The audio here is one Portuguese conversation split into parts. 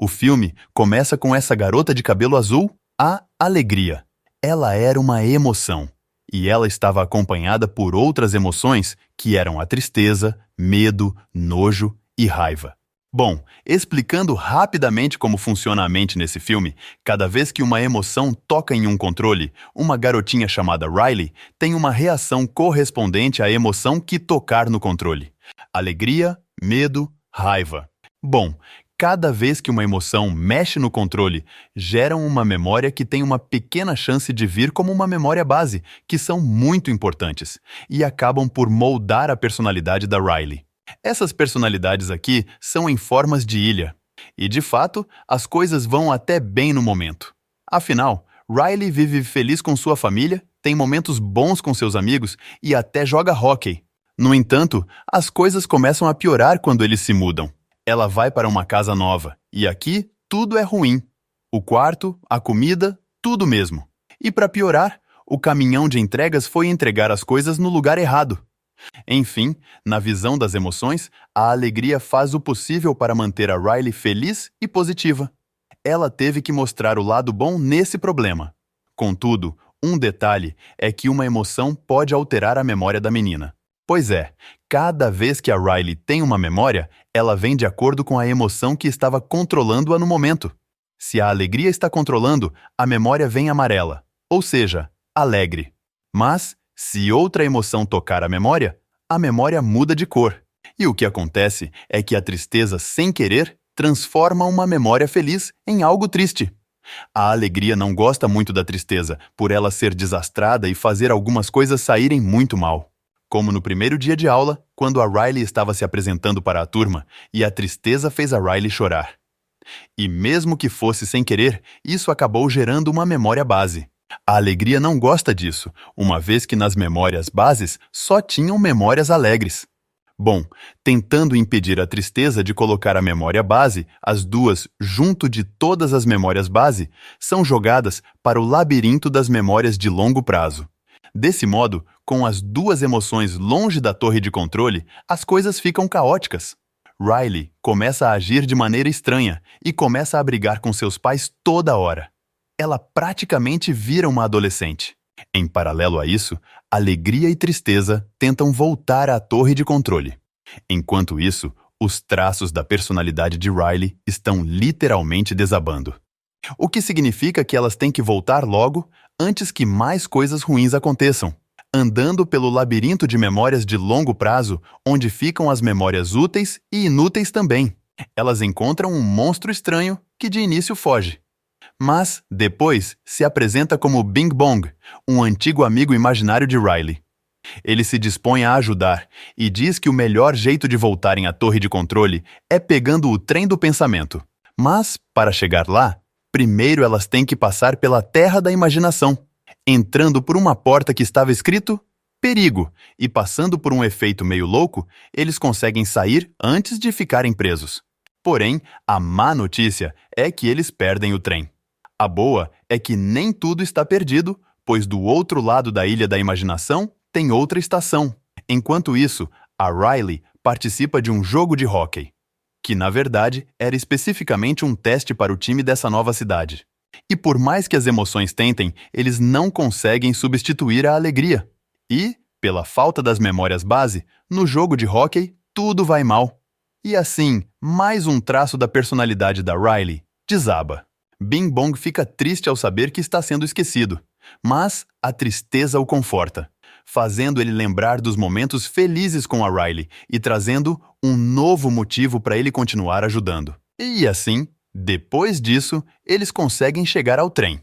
O filme começa com essa garota de cabelo azul, a Alegria. Ela era uma emoção, e ela estava acompanhada por outras emoções que eram a tristeza, medo, nojo e raiva. Bom, explicando rapidamente como funciona a mente nesse filme, cada vez que uma emoção toca em um controle, uma garotinha chamada Riley tem uma reação correspondente à emoção que tocar no controle. Alegria, medo, raiva. Bom, cada vez que uma emoção mexe no controle, geram uma memória que tem uma pequena chance de vir como uma memória base, que são muito importantes, e acabam por moldar a personalidade da Riley. Essas personalidades aqui são em formas de ilha. E, de fato, as coisas vão até bem no momento. Afinal, Riley vive feliz com sua família, tem momentos bons com seus amigos e até joga hóquei. No entanto, as coisas começam a piorar quando eles se mudam. Ela vai para uma casa nova, e aqui tudo é ruim. O quarto, a comida, tudo mesmo. E para piorar, o caminhão de entregas foi entregar as coisas no lugar errado. Enfim, na visão das emoções, a alegria faz o possível para manter a Riley feliz e positiva. Ela teve que mostrar o lado bom nesse problema. Contudo, um detalhe é que uma emoção pode alterar a memória da menina. Pois é, cada vez que a Riley tem uma memória, ela vem de acordo com a emoção que estava controlando-a no momento. Se a alegria está controlando, a memória vem amarela, ou seja, alegre. Mas, se outra emoção tocar a memória muda de cor. E o que acontece é que a tristeza, sem querer, transforma uma memória feliz em algo triste. A alegria não gosta muito da tristeza, por ela ser desastrada e fazer algumas coisas saírem muito mal. Como no primeiro dia de aula, quando a Riley estava se apresentando para a turma, e a tristeza fez a Riley chorar. E mesmo que fosse sem querer, isso acabou gerando uma memória base. A alegria não gosta disso, uma vez que nas memórias bases só tinham memórias alegres. Bom, tentando impedir a tristeza de colocar a memória base, as duas, junto de todas as memórias base, são jogadas para o labirinto das memórias de longo prazo. Desse modo, com as duas emoções longe da torre de controle, as coisas ficam caóticas. Riley começa a agir de maneira estranha e começa a brigar com seus pais toda hora. Ela praticamente vira uma adolescente. Em paralelo a isso, alegria e tristeza tentam voltar à torre de controle. Enquanto isso, os traços da personalidade de Riley estão literalmente desabando. O que significa que elas têm que voltar logo, antes que mais coisas ruins aconteçam, andando pelo labirinto de memórias de longo prazo, onde ficam as memórias úteis e inúteis também. Elas encontram um monstro estranho que de início foge. Mas, depois, se apresenta como Bing Bong, um antigo amigo imaginário de Riley. Ele se dispõe a ajudar e diz que o melhor jeito de voltarem à torre de controle é pegando o trem do pensamento. Mas, para chegar lá, primeiro elas têm que passar pela terra da imaginação, entrando por uma porta que estava escrito perigo, e passando por um efeito meio louco, eles conseguem sair antes de ficarem presos. Porém, a má notícia é que eles perdem o trem. A boa é que nem tudo está perdido, pois do outro lado da ilha da imaginação tem outra estação. Enquanto isso, a Riley participa de um jogo de hóquei, que na verdade era especificamente um teste para o time dessa nova cidade. E por mais que as emoções tentem, eles não conseguem substituir a alegria. E, pela falta das memórias base, no jogo de hóquei tudo vai mal. E assim, mais um traço da personalidade da Riley desaba. Bing Bong fica triste ao saber que está sendo esquecido, mas a tristeza o conforta, fazendo ele lembrar dos momentos felizes com a Riley e trazendo um novo motivo para ele continuar ajudando. E assim, depois disso, eles conseguem chegar ao trem.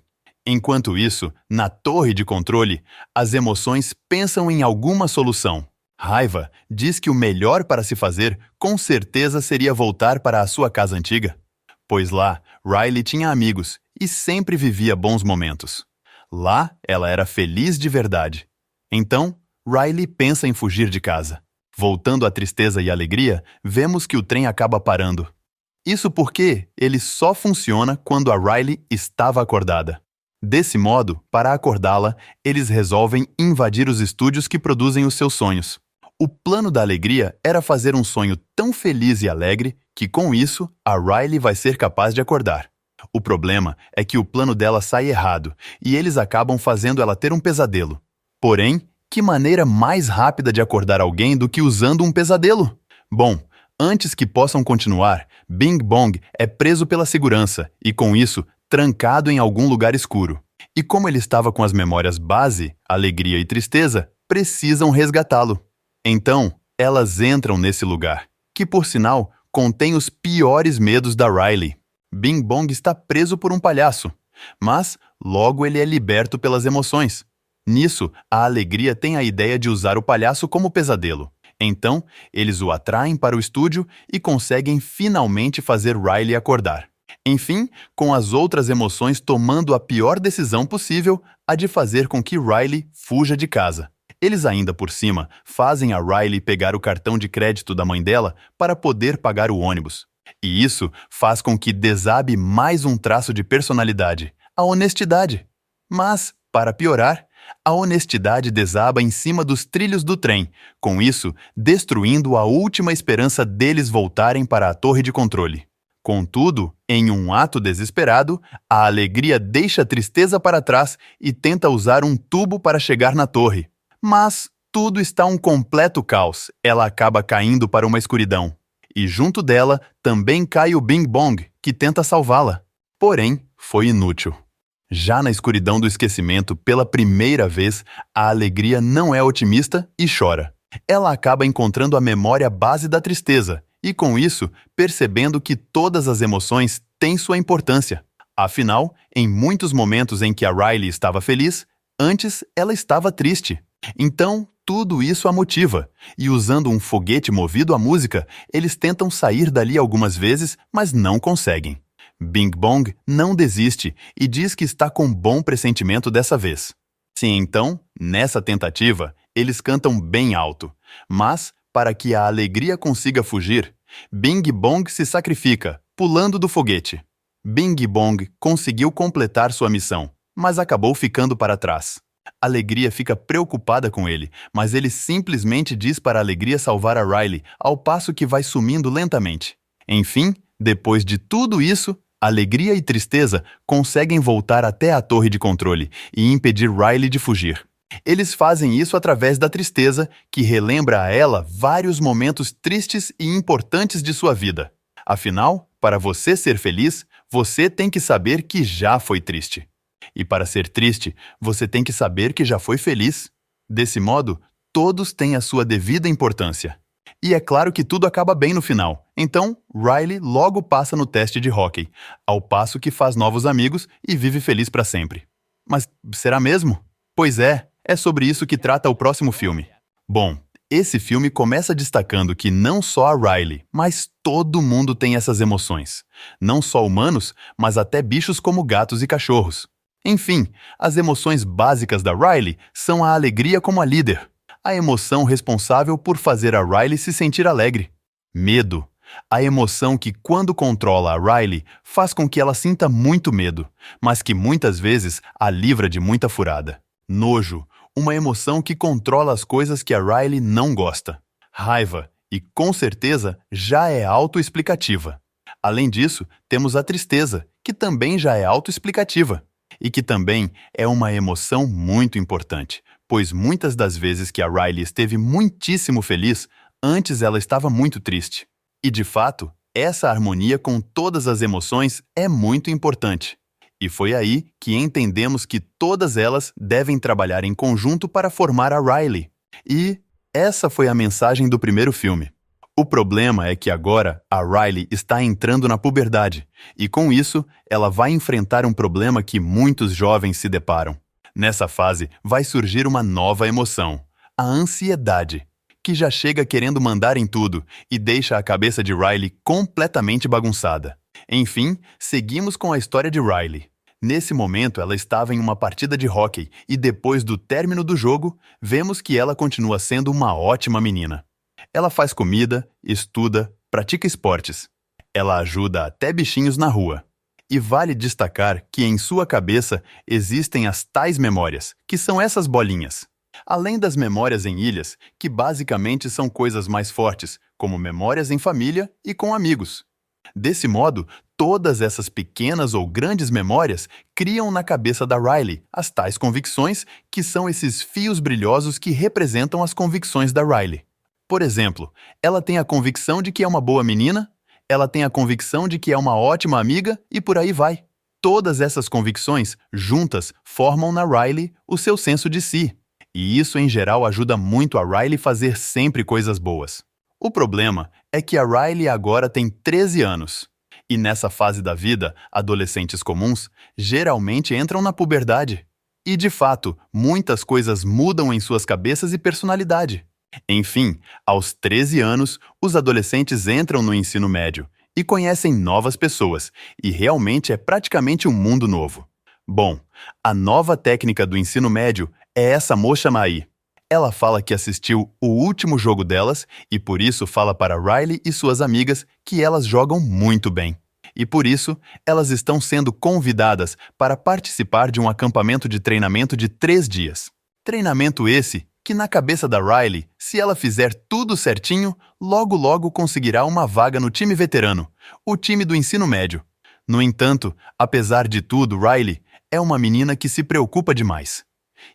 Enquanto isso, na torre de controle, as emoções pensam em alguma solução. Raiva diz que o melhor para se fazer, com certeza, seria voltar para a sua casa antiga. Pois lá, Riley tinha amigos e sempre vivia bons momentos. Lá, ela era feliz de verdade. Então, Riley pensa em fugir de casa. Voltando à tristeza e alegria, vemos que o trem acaba parando. Isso porque ele só funciona quando a Riley estava acordada. Desse modo, para acordá-la, eles resolvem invadir os estúdios que produzem os seus sonhos. O plano da alegria era fazer um sonho tão feliz e alegre que com isso a Riley vai ser capaz de acordar. O problema é que o plano dela sai errado e eles acabam fazendo ela ter um pesadelo. Porém, que maneira mais rápida de acordar alguém do que usando um pesadelo? Bom, antes que possam continuar, Bing Bong é preso pela segurança e, com isso, trancado em algum lugar escuro. E como ele estava com as memórias base, alegria e tristeza, precisam resgatá-lo. Então, elas entram nesse lugar, que por sinal contém os piores medos da Riley. Bing Bong está preso por um palhaço, mas logo ele é liberto pelas emoções. Nisso, a alegria tem a ideia de usar o palhaço como pesadelo. Então, eles o atraem para o estúdio e conseguem finalmente fazer Riley acordar. Enfim, com as outras emoções tomando a pior decisão possível, a de fazer com que Riley fuja de casa. Eles ainda por cima fazem a Riley pegar o cartão de crédito da mãe dela para poder pagar o ônibus. E isso faz com que desabe mais um traço de personalidade, a honestidade. Mas, para piorar, a honestidade desaba em cima dos trilhos do trem, com isso destruindo a última esperança deles voltarem para a torre de controle. Contudo, em um ato desesperado, a alegria deixa a tristeza para trás e tenta usar um tubo para chegar na torre. Mas tudo está um completo caos. Ela acaba caindo para uma escuridão. E junto dela também cai o Bing Bong, que tenta salvá-la. Porém, foi inútil. Já na escuridão do esquecimento, pela primeira vez, a alegria não é otimista e chora. Ela acaba encontrando a memória base da tristeza e, com isso, percebendo que todas as emoções têm sua importância. Afinal, em muitos momentos em que a Riley estava feliz, antes ela estava triste. Então, tudo isso a motiva, e usando um foguete movido à música, eles tentam sair dali algumas vezes, mas não conseguem. Bing Bong não desiste e diz que está com bom pressentimento dessa vez. Sim, então, nessa tentativa, eles cantam bem alto, mas, para que a alegria consiga fugir, Bing Bong se sacrifica, pulando do foguete. Bing Bong conseguiu completar sua missão, mas acabou ficando para trás. Alegria fica preocupada com ele, mas ele simplesmente diz para a Alegria salvar a Riley, ao passo que vai sumindo lentamente. Enfim, depois de tudo isso, Alegria e Tristeza conseguem voltar até a torre de controle e impedir Riley de fugir. Eles fazem isso através da tristeza, que relembra a ela vários momentos tristes e importantes de sua vida. Afinal, para você ser feliz, você tem que saber que já foi triste. E para ser triste, você tem que saber que já foi feliz. Desse modo, todos têm a sua devida importância. E é claro que tudo acaba bem no final. Então, Riley logo passa no teste de hóquei, ao passo que faz novos amigos e vive feliz para sempre. Mas será mesmo? Pois é sobre isso que trata o próximo filme. Bom, esse filme começa destacando que não só a Riley, mas todo mundo tem essas emoções. Não só humanos, mas até bichos como gatos e cachorros. Enfim, as emoções básicas da Riley são a alegria como a líder, a emoção responsável por fazer a Riley se sentir alegre. Medo, a emoção que, quando controla a Riley, faz com que ela sinta muito medo, mas que muitas vezes a livra de muita furada. Nojo, uma emoção que controla as coisas que a Riley não gosta. Raiva, e com certeza já é autoexplicativa. Além disso, temos a tristeza, que também já é autoexplicativa. E que também é uma emoção muito importante, pois muitas das vezes que a Riley esteve muitíssimo feliz, antes ela estava muito triste. E de fato, essa harmonia com todas as emoções é muito importante. E foi aí que entendemos que todas elas devem trabalhar em conjunto para formar a Riley. E essa foi a mensagem do primeiro filme. O problema é que agora a Riley está entrando na puberdade, e com isso ela vai enfrentar um problema que muitos jovens se deparam. Nessa fase vai surgir uma nova emoção, a ansiedade, que já chega querendo mandar em tudo e deixa a cabeça de Riley completamente bagunçada. Enfim, seguimos com a história de Riley. Nesse momento ela estava em uma partida de hóquei e depois do término do jogo, vemos que ela continua sendo uma ótima menina. Ela faz comida, estuda, pratica esportes. Ela ajuda até bichinhos na rua. E vale destacar que em sua cabeça existem as tais memórias, que são essas bolinhas. Além das memórias em ilhas, que basicamente são coisas mais fortes, como memórias em família e com amigos. Desse modo, todas essas pequenas ou grandes memórias criam na cabeça da Riley as tais convicções, que são esses fios brilhosos que representam as convicções da Riley. Por exemplo, ela tem a convicção de que é uma boa menina, ela tem a convicção de que é uma ótima amiga e por aí vai. Todas essas convicções, juntas, formam na Riley o seu senso de si. E isso, em geral, ajuda muito a Riley fazer sempre coisas boas. O problema é que a Riley agora tem 13 anos. E nessa fase da vida, adolescentes comuns geralmente entram na puberdade. E, de fato, muitas coisas mudam em suas cabeças e personalidade. Enfim, aos 13 anos, os adolescentes entram no ensino médio e conhecem novas pessoas, e realmente é praticamente um mundo novo. Bom, a nova técnica do ensino médio é essa moça Mai. Ela fala que assistiu o último jogo delas e por isso fala para Riley e suas amigas que elas jogam muito bem. E por isso, elas estão sendo convidadas para participar de um acampamento de treinamento de 3 dias. Treinamento esse que na cabeça da Riley, se ela fizer tudo certinho, logo conseguirá uma vaga no time veterano, o time do ensino médio. No entanto, apesar de tudo, Riley é uma menina que se preocupa demais.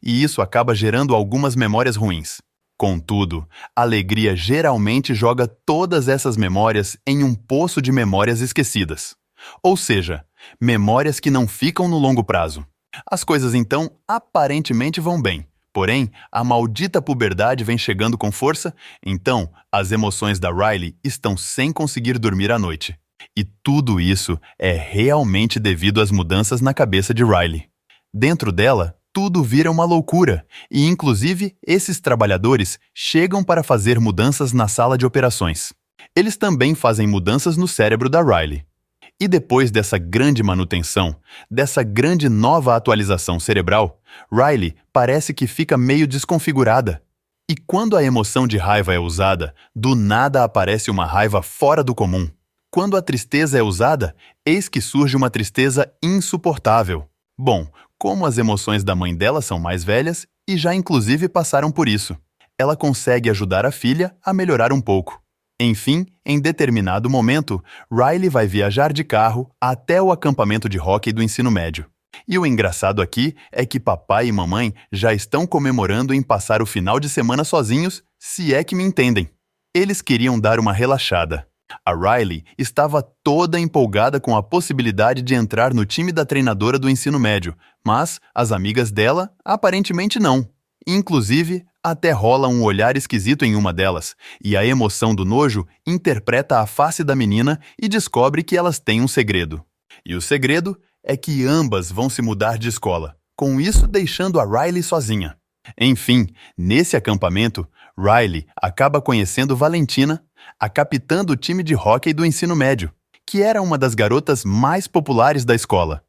E isso acaba gerando algumas memórias ruins. Contudo, a alegria geralmente joga todas essas memórias em um poço de memórias esquecidas. Ou seja, memórias que não ficam no longo prazo. As coisas então aparentemente vão bem. Porém, a maldita puberdade vem chegando com força, então as emoções da Riley estão sem conseguir dormir à noite. E tudo isso é realmente devido às mudanças na cabeça de Riley. Dentro dela, tudo vira uma loucura, e inclusive esses trabalhadores chegam para fazer mudanças na sala de operações. Eles também fazem mudanças no cérebro da Riley. E depois dessa grande manutenção, dessa grande nova atualização cerebral, Riley parece que fica meio desconfigurada. E quando a emoção de raiva é usada, do nada aparece uma raiva fora do comum. Quando a tristeza é usada, eis que surge uma tristeza insuportável. Bom, como as emoções da mãe dela são mais velhas e já inclusive passaram por isso, ela consegue ajudar a filha a melhorar um pouco. Enfim, em determinado momento, Riley vai viajar de carro até o acampamento de hóquei do ensino médio. E o engraçado aqui é que papai e mamãe já estão comemorando em passar o final de semana sozinhos, se é que me entendem. Eles queriam dar uma relaxada. A Riley estava toda empolgada com a possibilidade de entrar no time da treinadora do ensino médio, mas as amigas dela aparentemente não. Inclusive, até rola um olhar esquisito em uma delas, e a emoção do nojo interpreta a face da menina e descobre que elas têm um segredo. E o segredo é que ambas vão se mudar de escola, com isso deixando a Riley sozinha. Enfim, nesse acampamento, Riley acaba conhecendo Valentina, a capitã do time de hóquei do ensino médio, que era uma das garotas mais populares da escola.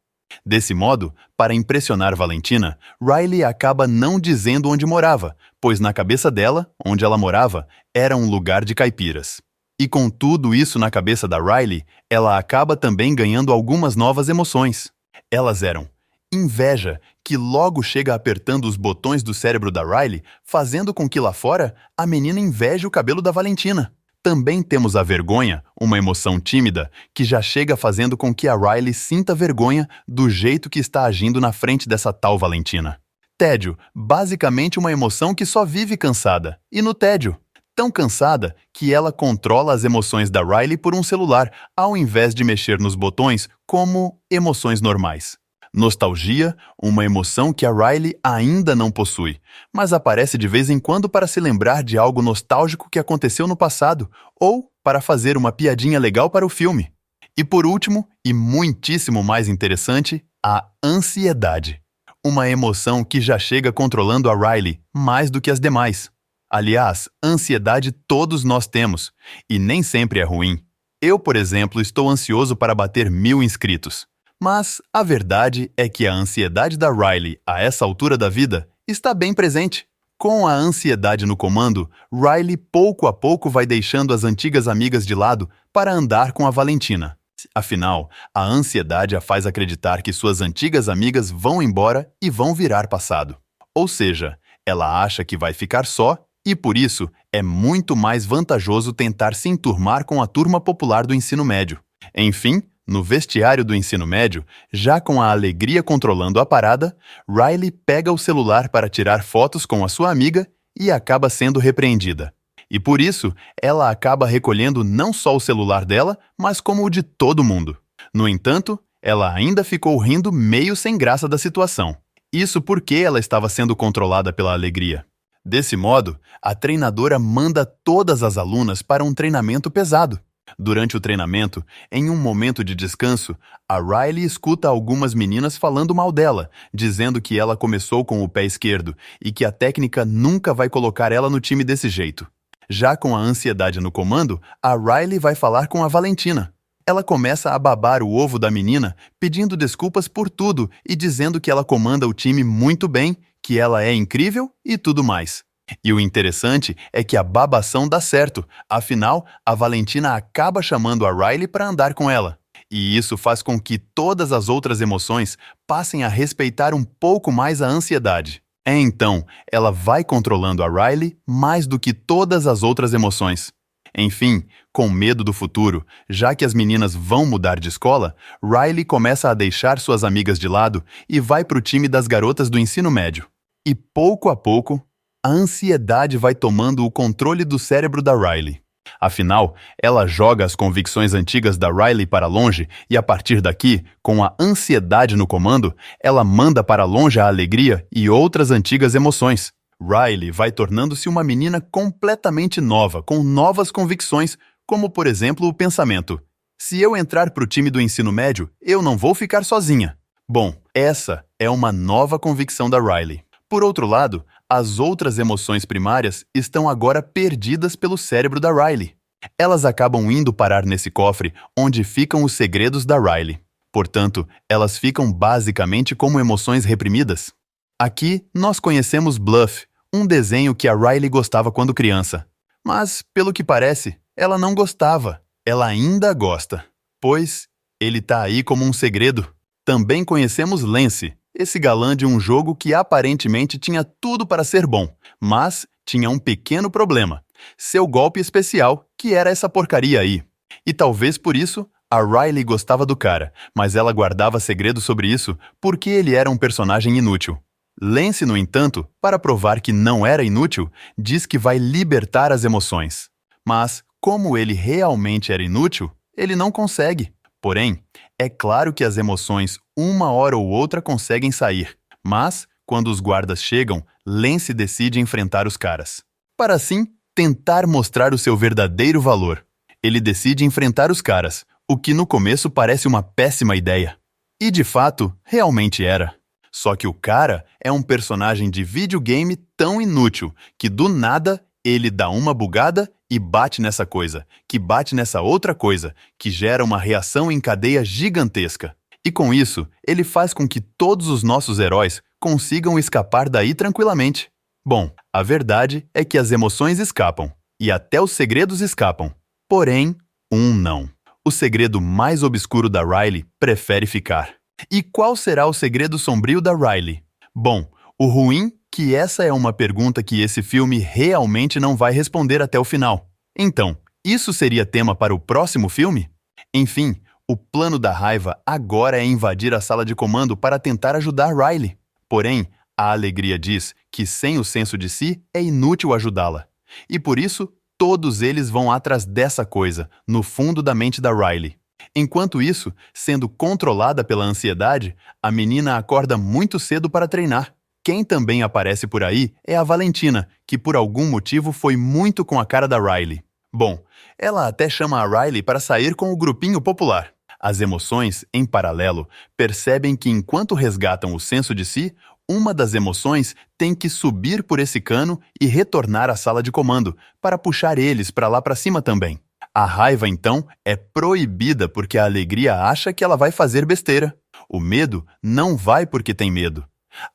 Desse modo, para impressionar Valentina, Riley acaba não dizendo onde morava, pois na cabeça dela, onde ela morava, era um lugar de caipiras. E com tudo isso na cabeça da Riley, ela acaba também ganhando algumas novas emoções. Elas eram inveja, que logo chega apertando os botões do cérebro da Riley, fazendo com que lá fora a menina inveje o cabelo da Valentina. Também temos a vergonha, uma emoção tímida, que já chega fazendo com que a Riley sinta vergonha do jeito que está agindo na frente dessa tal Valentina. Tédio, basicamente uma emoção que só vive cansada, e no tédio. Tão cansada que ela controla as emoções da Riley por um celular, ao invés de mexer nos botões como emoções normais. Nostalgia, uma emoção que a Riley ainda não possui, mas aparece de vez em quando para se lembrar de algo nostálgico que aconteceu no passado ou para fazer uma piadinha legal para o filme. E por último, e muitíssimo mais interessante, a ansiedade. Uma emoção que já chega controlando a Riley mais do que as demais. Aliás, ansiedade todos nós temos, e nem sempre é ruim. Eu, por exemplo, estou ansioso para bater 1000 inscritos. Mas a verdade é que a ansiedade da Riley, a essa altura da vida, está bem presente. Com a ansiedade no comando, Riley pouco a pouco vai deixando as antigas amigas de lado para andar com a Valentina. Afinal, a ansiedade a faz acreditar que suas antigas amigas vão embora e vão virar passado. Ou seja, ela acha que vai ficar só e, por isso, é muito mais vantajoso tentar se enturmar com a turma popular do ensino médio. Enfim, no vestiário do ensino médio, já com a alegria controlando a parada, Riley pega o celular para tirar fotos com a sua amiga e acaba sendo repreendida. E por isso, ela acaba recolhendo não só o celular dela, mas como o de todo mundo. No entanto, ela ainda ficou rindo meio sem graça da situação. Isso porque ela estava sendo controlada pela alegria. Desse modo, a treinadora manda todas as alunas para um treinamento pesado. Durante o treinamento, em um momento de descanso, a Riley escuta algumas meninas falando mal dela, dizendo que ela começou com o pé esquerdo e que a técnica nunca vai colocar ela no time desse jeito. Já com a ansiedade no comando, a Riley vai falar com a Valentina. Ela começa a babar o ovo da menina, pedindo desculpas por tudo e dizendo que ela comanda o time muito bem, que ela é incrível e tudo mais. E o interessante é que a babação dá certo, afinal, a Valentina acaba chamando a Riley para andar com ela. E isso faz com que todas as outras emoções passem a respeitar um pouco mais a ansiedade. Então, ela vai controlando a Riley mais do que todas as outras emoções. Enfim, com medo do futuro, já que as meninas vão mudar de escola, Riley começa a deixar suas amigas de lado e vai para o time das garotas do ensino médio. E pouco a pouco, a ansiedade vai tomando o controle do cérebro da Riley. Afinal, ela joga as convicções antigas da Riley para longe e, a partir daqui, com a ansiedade no comando, ela manda para longe a alegria e outras antigas emoções. Riley vai tornando-se uma menina completamente nova, com novas convicções, como, por exemplo, o pensamento: se eu entrar para o time do ensino médio, eu não vou ficar sozinha. Bom, essa é uma nova convicção da Riley. Por outro lado, as outras emoções primárias estão agora perdidas pelo cérebro da Riley. Elas acabam indo parar nesse cofre onde ficam os segredos da Riley. Portanto, elas ficam basicamente como emoções reprimidas. Aqui, nós conhecemos Bluff, um desenho que a Riley gostava quando criança. Mas, pelo que parece, ela não gostava. Ela ainda gosta, pois ele tá aí como um segredo. Também conhecemos Lance, esse galã de um jogo que aparentemente tinha tudo para ser bom, mas tinha um pequeno problema: seu golpe especial, que era essa porcaria aí. E talvez por isso, a Riley gostava do cara, mas ela guardava segredo sobre isso porque ele era um personagem inútil. Lance, no entanto, para provar que não era inútil, diz que vai libertar as emoções. Mas, como ele realmente era inútil, ele não consegue. Porém, é claro que as emoções, uma hora ou outra, conseguem sair. Mas, quando os guardas chegam, Lance decide enfrentar os caras, para assim tentar mostrar o seu verdadeiro valor. Ele decide enfrentar os caras, o que no começo parece uma péssima ideia. E de fato, realmente era. Só que o cara é um personagem de videogame tão inútil que do nada ele dá uma bugada e bate nessa coisa, que bate nessa outra coisa, que gera uma reação em cadeia gigantesca. E com isso, ele faz com que todos os nossos heróis consigam escapar daí tranquilamente. Bom, a verdade é que as emoções escapam, e até os segredos escapam. Porém, um não. O segredo mais obscuro da Riley prefere ficar. E qual será o segredo sombrio da Riley? Bom, o ruim que essa é uma pergunta que esse filme realmente não vai responder até o final. Então, isso seria tema para o próximo filme? Enfim, o plano da raiva agora é invadir a sala de comando para tentar ajudar Riley. Porém, a alegria diz que sem o senso de si é inútil ajudá-la. E por isso, todos eles vão atrás dessa coisa, no fundo da mente da Riley. Enquanto isso, sendo controlada pela ansiedade, a menina acorda muito cedo para treinar. Quem também aparece por aí é a Valentina, que por algum motivo foi muito com a cara da Riley. Bom, ela até chama a Riley para sair com o grupinho popular. As emoções, em paralelo, percebem que enquanto resgatam o senso de si, uma das emoções tem que subir por esse cano e retornar à sala de comando, para puxar eles para lá para cima também. A raiva, então, é proibida porque a alegria acha que ela vai fazer besteira. O medo não vai porque tem medo.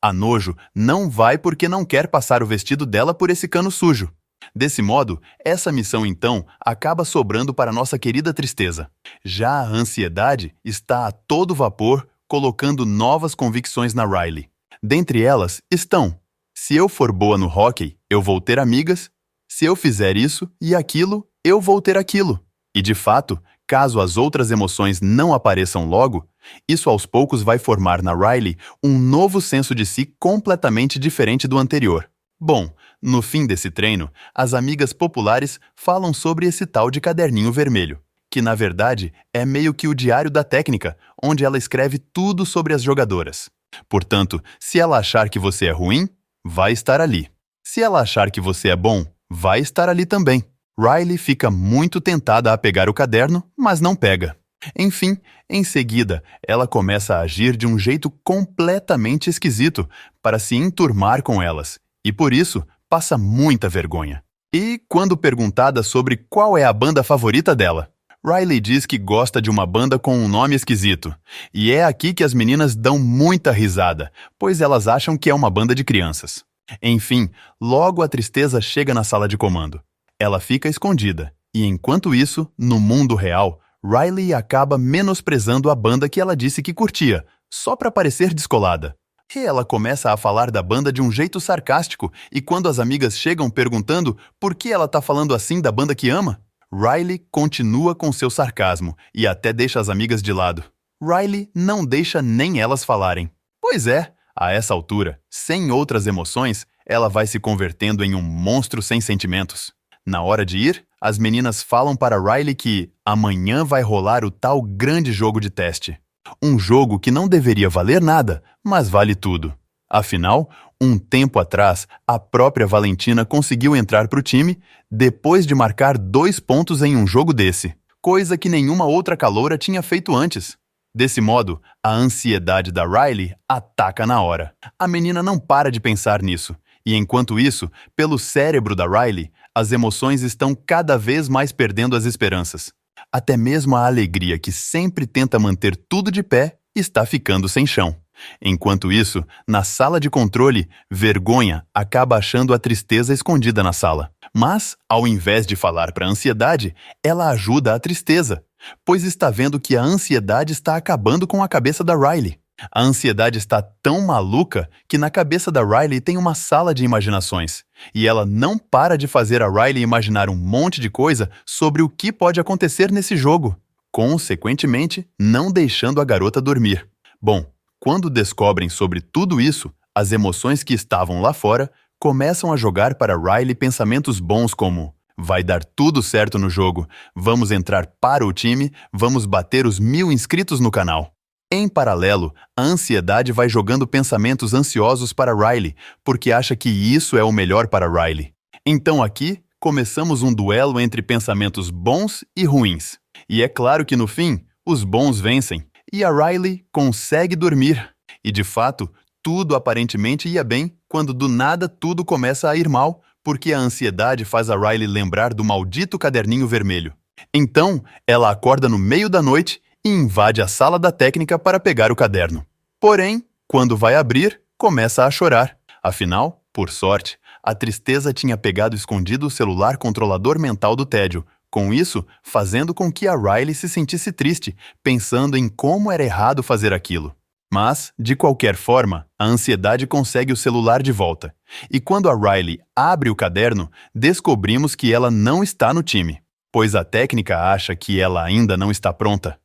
A nojo não vai porque não quer passar o vestido dela por esse cano sujo. Desse modo, essa missão, então, acaba sobrando para nossa querida tristeza. Já a ansiedade está a todo vapor, colocando novas convicções na Riley. Dentre elas estão: se eu for boa no hóquei, eu vou ter amigas. Se eu fizer isso e aquilo, eu vou ter aquilo. E de fato, caso as outras emoções não apareçam logo, isso aos poucos vai formar na Riley um novo senso de si completamente diferente do anterior. Bom, no fim desse treino, as amigas populares falam sobre esse tal de caderninho vermelho, que na verdade é meio que o diário da técnica, onde ela escreve tudo sobre as jogadoras. Portanto, se ela achar que você é ruim, vai estar ali. Se ela achar que você é bom, vai estar ali também. Riley fica muito tentada a pegar o caderno, mas não pega. Enfim, em seguida, ela começa a agir de um jeito completamente esquisito para se enturmar com elas, e por isso passa muita vergonha. E quando perguntada sobre qual é a banda favorita dela, Riley diz que gosta de uma banda com um nome esquisito, e é aqui que as meninas dão muita risada, pois elas acham que é uma banda de crianças. Enfim, logo a tristeza chega na sala de comando. Ela fica escondida, e enquanto isso, no mundo real, Riley acaba menosprezando a banda que ela disse que curtia, só para parecer descolada. E ela começa a falar da banda de um jeito sarcástico, e quando as amigas chegam perguntando por que ela tá falando assim da banda que ama, Riley continua com seu sarcasmo e até deixa as amigas de lado. Riley não deixa nem elas falarem. Pois é, a essa altura, sem outras emoções, ela vai se convertendo em um monstro sem sentimentos. Na hora de ir, as meninas falam para Riley que amanhã vai rolar o tal grande jogo de teste. Um jogo que não deveria valer nada, mas vale tudo. Afinal, um tempo atrás, a própria Valentina conseguiu entrar para o time depois de marcar 2 pontos em um jogo desse, coisa que nenhuma outra caloura tinha feito antes. Desse modo, a ansiedade da Riley ataca na hora. A menina não para de pensar nisso, e enquanto isso, pelo cérebro da Riley, as emoções estão cada vez mais perdendo as esperanças. Até mesmo a alegria que sempre tenta manter tudo de pé está ficando sem chão. Enquanto isso, na sala de controle, Vergonha acaba achando a tristeza escondida na sala. Mas, ao invés de falar para a ansiedade, ela ajuda a tristeza, pois está vendo que a ansiedade está acabando com a cabeça da Riley. A ansiedade está tão maluca que na cabeça da Riley tem uma sala de imaginações, e ela não para de fazer a Riley imaginar um monte de coisa sobre o que pode acontecer nesse jogo, consequentemente, não deixando a garota dormir. Bom, quando descobrem sobre tudo isso, as emoções que estavam lá fora começam a jogar para Riley pensamentos bons como: vai dar tudo certo no jogo, vamos entrar para o time, vamos bater os 1000 inscritos no canal. Em paralelo, a ansiedade vai jogando pensamentos ansiosos para Riley, porque acha que isso é o melhor para Riley. Então aqui, começamos um duelo entre pensamentos bons e ruins. E é claro que no fim, os bons vencem, e a Riley consegue dormir. E de fato, tudo aparentemente ia bem, quando do nada tudo começa a ir mal, porque a ansiedade faz a Riley lembrar do maldito caderninho vermelho. Então, ela acorda no meio da noite e invade a sala da técnica para pegar o caderno. Porém, quando vai abrir, começa a chorar. Afinal, por sorte, a tristeza tinha pegado escondido o celular controlador mental do tédio, com isso fazendo com que a Riley se sentisse triste, pensando em como era errado fazer aquilo. Mas, de qualquer forma, a ansiedade consegue o celular de volta. E quando a Riley abre o caderno, descobrimos que ela não está no time, pois a técnica acha que ela ainda não está pronta.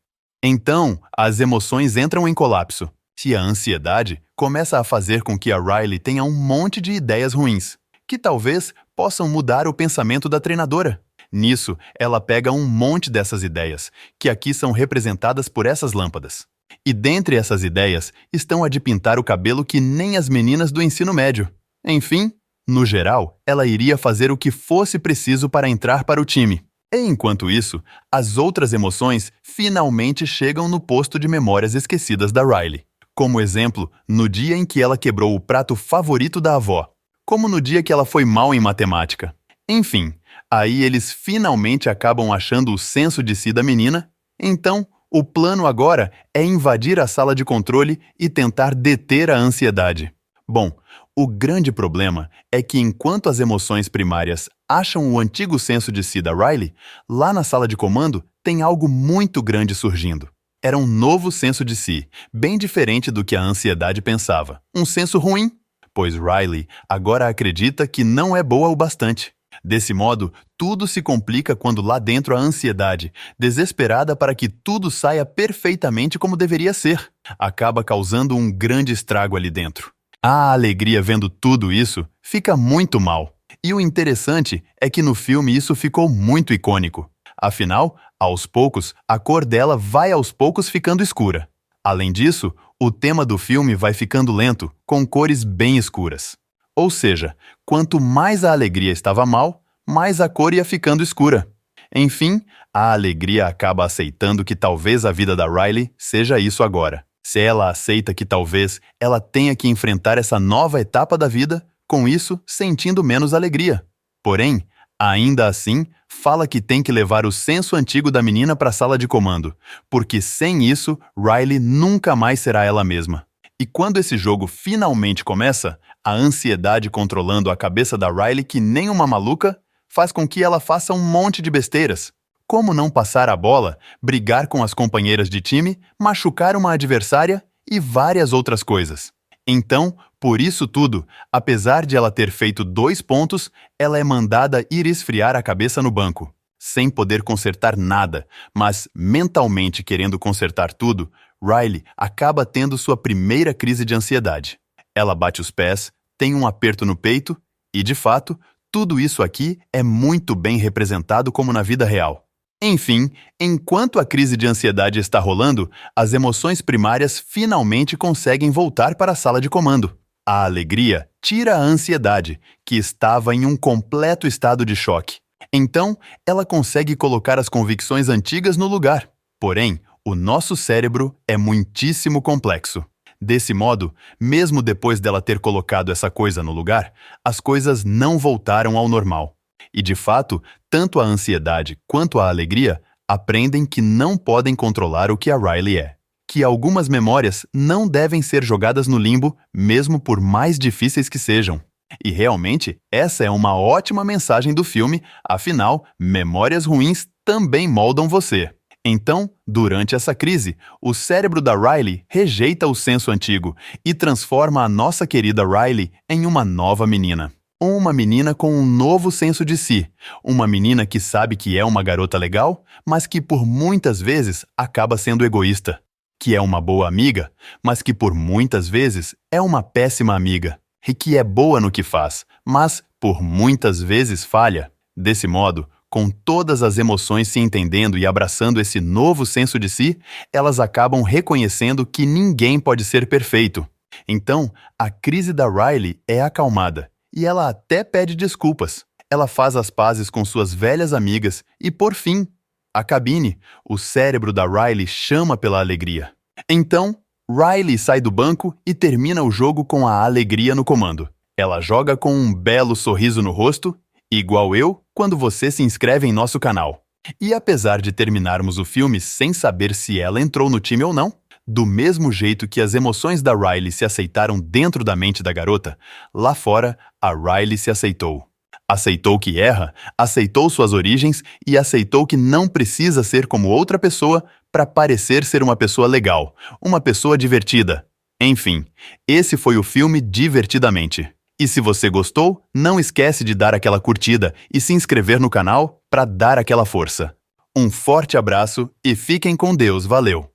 Então, as emoções entram em colapso, e a ansiedade começa a fazer com que a Riley tenha um monte de ideias ruins, que talvez possam mudar o pensamento da treinadora. Nisso, ela pega um monte dessas ideias, que aqui são representadas por essas lâmpadas. E dentre essas ideias estão a de pintar o cabelo que nem as meninas do ensino médio. Enfim, no geral, ela iria fazer o que fosse preciso para entrar para o time. E enquanto isso, as outras emoções finalmente chegam no posto de memórias esquecidas da Riley. Como exemplo, no dia em que ela quebrou o prato favorito da avó. Como no dia que ela foi mal em matemática. Enfim, aí eles finalmente acabam achando o senso de si da menina. Então, o plano agora é invadir a sala de controle e tentar deter a ansiedade. Bom, o grande problema é que enquanto as emoções primárias acham o antigo senso de si da Riley, lá na sala de comando tem algo muito grande surgindo. Era um novo senso de si, bem diferente do que a ansiedade pensava. Um senso ruim, pois Riley agora acredita que não é boa o bastante. Desse modo, tudo se complica quando lá dentro a ansiedade, desesperada para que tudo saia perfeitamente como deveria ser, acaba causando um grande estrago ali dentro. A alegria vendo tudo isso fica muito mal. E o interessante é que no filme isso ficou muito icônico. Afinal, aos poucos, a cor dela vai aos poucos ficando escura. Além disso, o tema do filme vai ficando lento, com cores bem escuras. Ou seja, quanto mais a alegria estava mal, mais a cor ia ficando escura. Enfim, a alegria acaba aceitando que talvez a vida da Riley seja isso agora. Se ela aceita que talvez ela tenha que enfrentar essa nova etapa da vida, com isso sentindo menos alegria. Porém, ainda assim, fala que tem que levar o senso antigo da menina para a sala de comando, porque sem isso, Riley nunca mais será ela mesma. E quando esse jogo finalmente começa, a ansiedade controlando a cabeça da Riley que nem uma maluca, faz com que ela faça um monte de besteiras. Como não passar a bola, brigar com as companheiras de time, machucar uma adversária e várias outras coisas. Então, por isso tudo, apesar de ela ter feito 2 pontos, ela é mandada ir esfriar a cabeça no banco, sem poder consertar nada, mas mentalmente querendo consertar tudo, Riley acaba tendo sua primeira crise de ansiedade. Ela bate os pés, tem um aperto no peito e, de fato, tudo isso aqui é muito bem representado como na vida real. Enfim, enquanto a crise de ansiedade está rolando, as emoções primárias finalmente conseguem voltar para a sala de comando. A alegria tira a ansiedade, que estava em um completo estado de choque. Então, ela consegue colocar as convicções antigas no lugar. Porém, o nosso cérebro é muitíssimo complexo. Desse modo, mesmo depois dela ter colocado essa coisa no lugar, as coisas não voltaram ao normal. E de fato, tanto a ansiedade quanto a alegria aprendem que não podem controlar o que a Riley é. Que algumas memórias não devem ser jogadas no limbo, mesmo por mais difíceis que sejam. E realmente, essa é uma ótima mensagem do filme, afinal, memórias ruins também moldam você. Então, durante essa crise, o cérebro da Riley rejeita o senso antigo e transforma a nossa querida Riley em uma nova menina. Uma menina com um novo senso de si. Uma menina que sabe que é uma garota legal, mas que por muitas vezes acaba sendo egoísta. Que é uma boa amiga, mas que por muitas vezes é uma péssima amiga. E que é boa no que faz, mas por muitas vezes falha. Desse modo, com todas as emoções se entendendo e abraçando esse novo senso de si, elas acabam reconhecendo que ninguém pode ser perfeito. Então, a crise da Riley é acalmada. E ela até pede desculpas. Ela faz as pazes com suas velhas amigas e, por fim, a cabine, o cérebro da Riley chama pela alegria. Então, Riley sai do banco e termina o jogo com a alegria no comando. Ela joga com um belo sorriso no rosto, igual eu quando você se inscreve em nosso canal. E apesar de terminarmos o filme sem saber se ela entrou no time ou não, do mesmo jeito que as emoções da Riley se aceitaram dentro da mente da garota, lá fora, a Riley se aceitou. Aceitou que erra, aceitou suas origens e aceitou que não precisa ser como outra pessoa para parecer ser uma pessoa legal, uma pessoa divertida. Enfim, esse foi o filme Divertidamente. E se você gostou, não esquece de dar aquela curtida e se inscrever no canal para dar aquela força. Um forte abraço e fiquem com Deus, valeu!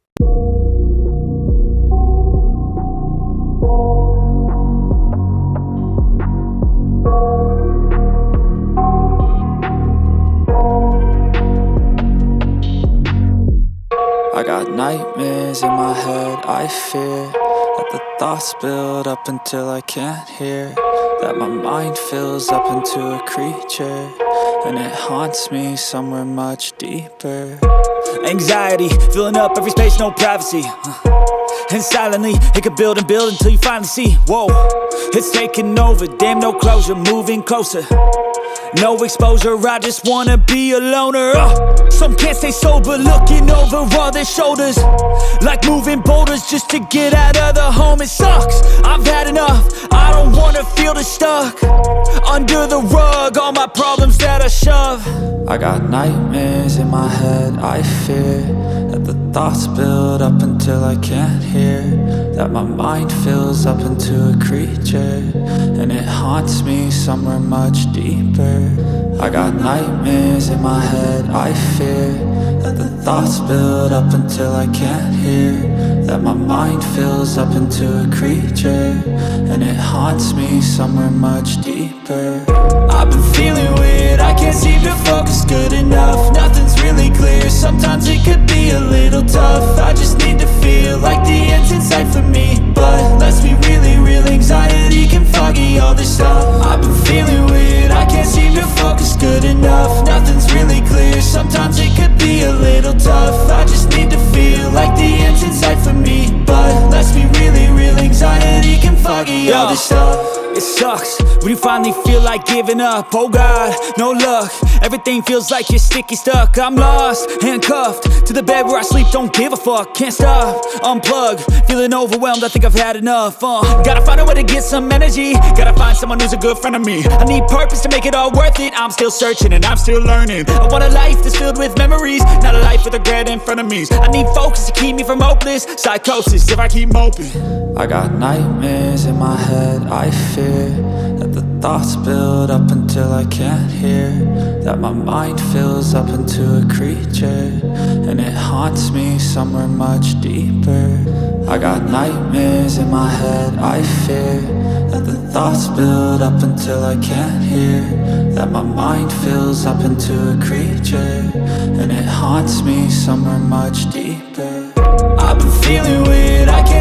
I got nightmares in my head, I fear that the thoughts build up until I can't hear, that my mind fills up into a creature, and it haunts me somewhere much deeper. Anxiety, filling up every space, no privacy, and silently, it could build and build until you finally see, whoa, it's taking over, damn no closure, moving closer. No exposure, I just wanna be a loner. Some can't stay sober, looking over all their shoulders, like moving boulders just to get out of the home. It sucks, I've had enough, I don't wanna feel the stuck under the rug, all my problems that I shove. I got nightmares in my head, I fear that the thoughts build up until I can't hear, that my mind fills up into a creature, and it haunts me somewhere much deeper. I got nightmares in my head, I fear that the thoughts build up until I can't hear, that my mind fills up into a creature, and it haunts me somewhere much deeper. I've been feeling weird, I can't seem to focus good enough. Nothing's really clear, sometimes it could be a little tough. I just need to feel like the end's in sight for me, but let's be really real, anxiety can foggy all this stuff. I've been feeling weird, I can't seem to focus good enough. Nothing's really clear, sometimes it could be a little tough. I just need to feel like the end's in sight for me, but let's be really real, anxiety can foggy all this stuff. It sucks when you finally feel like giving up. Oh God, no luck. Everything feels like you're sticky stuck. I'm lost, handcuffed to the bed where I sleep. Don't give a fuck, can't stop. Unplug, feeling overwhelmed. I think I've had enough. Gotta find a way to get some energy. Gotta find someone who's a good friend of me. I need purpose to make it all worth it. I'm still searching and I'm still learning. I want a life that's filled with memories, not a life with regret and frenemies. I need focus to keep me from hopeless psychosis if I keep moping. I got nightmares in my head, I fear that the thoughts build up until I can't hear, that my mind fills up into a creature, and it haunts me somewhere much deeper. I got nightmares in my head, I fear that the thoughts build up until I can't hear, that my mind fills up into a creature, and it haunts me somewhere much deeper. I've been feeling weird, I can't